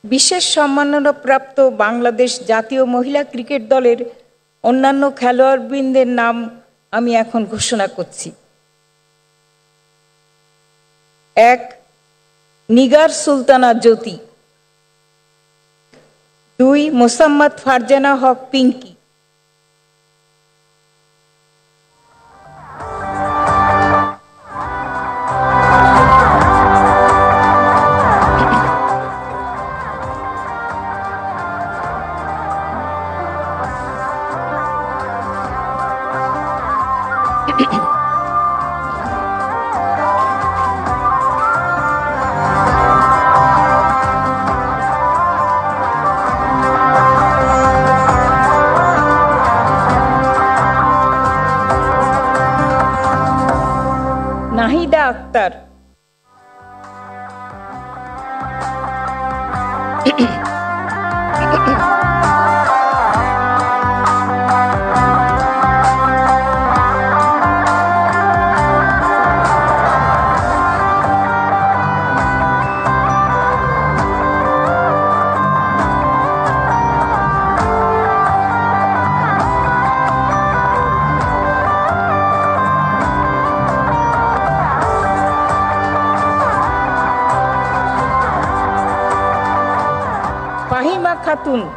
বিশেষ সম্মাননাপ্রাপ্ত বাংলাদেশ জাতীয় মহিলা ক্রিকেট দলের অন্যান্য খেলোয়াড়বৃন্দের নাম আমি এখন ঘোষণা করছি। ১ নিগার সুলতানা জ্যোতি, ২ মোসাম্মদ ফারজানা হক পিঙ্কি, নাহিদা আক্তার, 5 ফাহিমা খাতুন, 6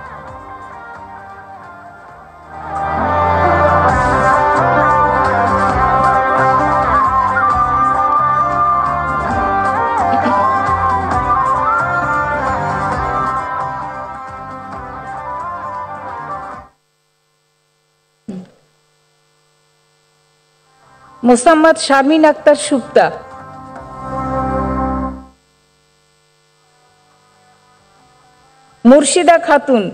মোসাম্মদ শারমিন আক্তার সুপ্তা, 7 মুর্শিদা খাতুন, 8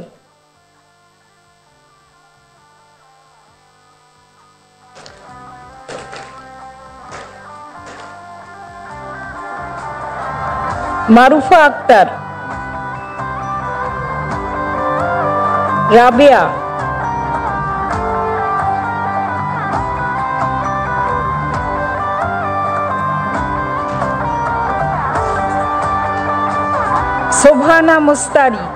মারুফা আক্তার, 9 রাবেয়া, 10 সোভানা মুস্তারি, 11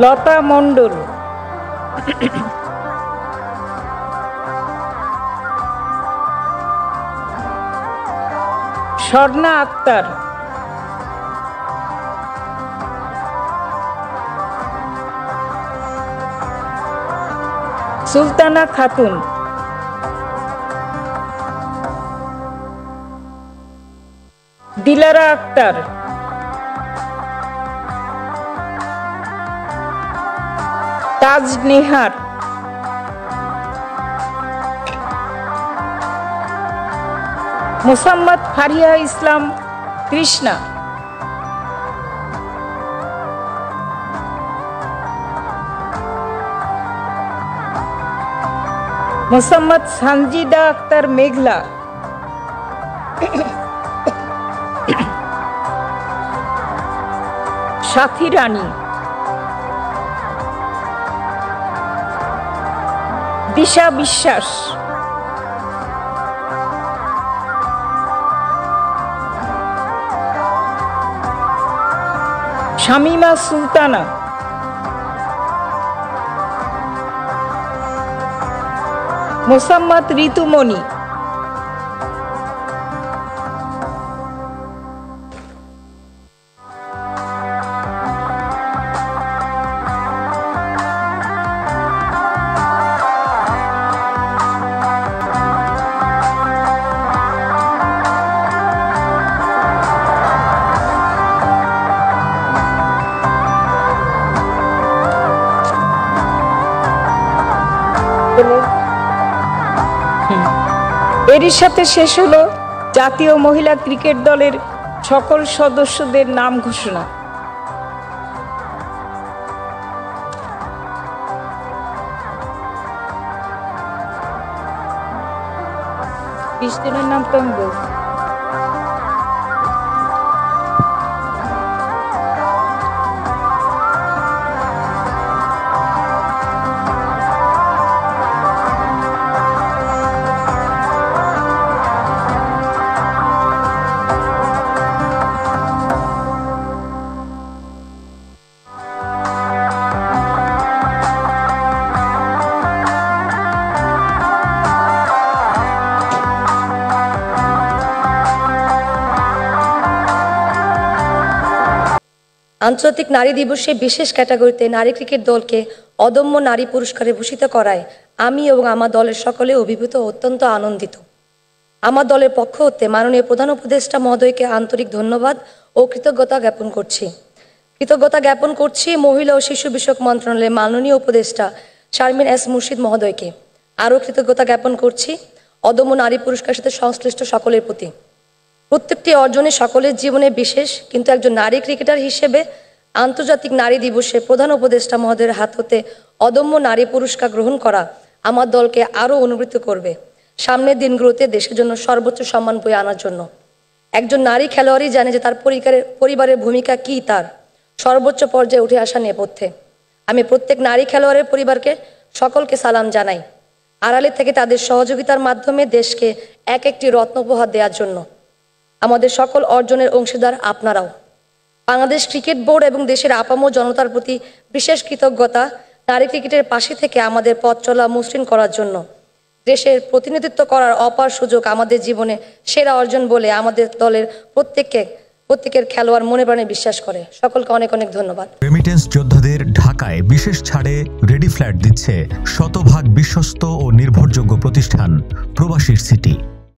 লতা মণ্ডল, 12 স্বর্ণা আক্তার, 13 সুলতানা খাতুন, 14 দিলারা আক্তার, 15 তাজ নেহার, 16 মোসাম্মদ ফারিয়া ইসলাম কৃষ্ণা, 17 মোসাম্মদ সানজিদা আক্তার মেঘলা, 18 সাথী রানী, দিশা বিশ্বাস, শামিমা সুলতানা, মোসাম্মদ ঋতুমণি, এরই সাথে শেষ হলো জাতীয় মহিলা ক্রিকেট দলের সকল সদস্যদের নাম ঘোষণা। জনের নাম তো আমি বলছি। আন্তর্জাতিক নারী দিবসে বিশেষ ক্যাটাগরিতে নারী ক্রিকেট দলকে অদম্য নারী পুরস্কারে ভূষিত করায় আমি এবং আমার দলের সকলে অভিভূত ও অত্যন্ত আনন্দিত। আমার দলের পক্ষ হতে মাননীয় প্রধান উপদেষ্টা মহোদয়কে আন্তরিক ধন্যবাদ ও কৃতজ্ঞতা জ্ঞাপন করছি মহিলা ও শিশু বিষয়ক মন্ত্রণালয়ের মাননীয় উপদেষ্টা শারমিন এস মুর্শিদ মহোদয়কে। আরও কৃতজ্ঞতা জ্ঞাপন করছি অদম্য নারী পুরস্কারের সাথে সংশ্লিষ্ট সকলের প্রতি। প্রত্যেকটি অর্জনে সকলের জীবনে বিশেষ, কিন্তু একজন নারী ক্রিকেটার হিসেবে আন্তর্জাতিক নারী দিবসে প্রধান উপদেষ্টা মহোদয়ের হাত হতে অদম্য নারী পুরস্কার গ্রহণ করা আমার দলকে আরও অনুপ্রাণিত করবে সামনের দিনগুলোতে দেশের জন্য সর্বোচ্চ সম্মান বয়ে আনার জন্য। একজন নারী খেলোয়াড়ই জানে যে তার পরিবারের ভূমিকা কী, তার সর্বোচ্চ পর্যায়ে উঠে আসা নেপথ্যে। আমি প্রত্যেক নারী খেলোয়াড়ের পরিবারকে সকলকে সালাম জানাই, আড়ালে থেকে তাদের সহযোগিতার মাধ্যমে দেশকে এক একটি রত্ন উপহার দেওয়ার জন্য। আমাদের সকল অর্জনের অংশীদার আপনারাও। বাংলাদেশ ক্রিকেট বোর্ড এবং দেশের আপামর জনতার প্রতি বিশেষ কৃতজ্ঞতা নারী ক্রিকেটের পাশে থেকে আমাদের পথ চলা মসৃণ করার জন্য। দেশের প্রতিনিধিত্ব করার অপার সুযোগ আমাদের জীবনে সেরা অর্জন বলে আমাদের দলের প্রত্যেকের খেলোয়াড় মনে প্রাণে বিশ্বাস করে। সকলকে অনেক অনেক ধন্যবাদ। রেমিটেন্স যোদ্ধাদের ঢাকায় বিশেষ ছাড়ে রেডি ফ্ল্যাট দিচ্ছে শতভাগ বিশ্বস্ত ও নির্ভরযোগ্য প্রতিষ্ঠান প্রবাসীর সিটি।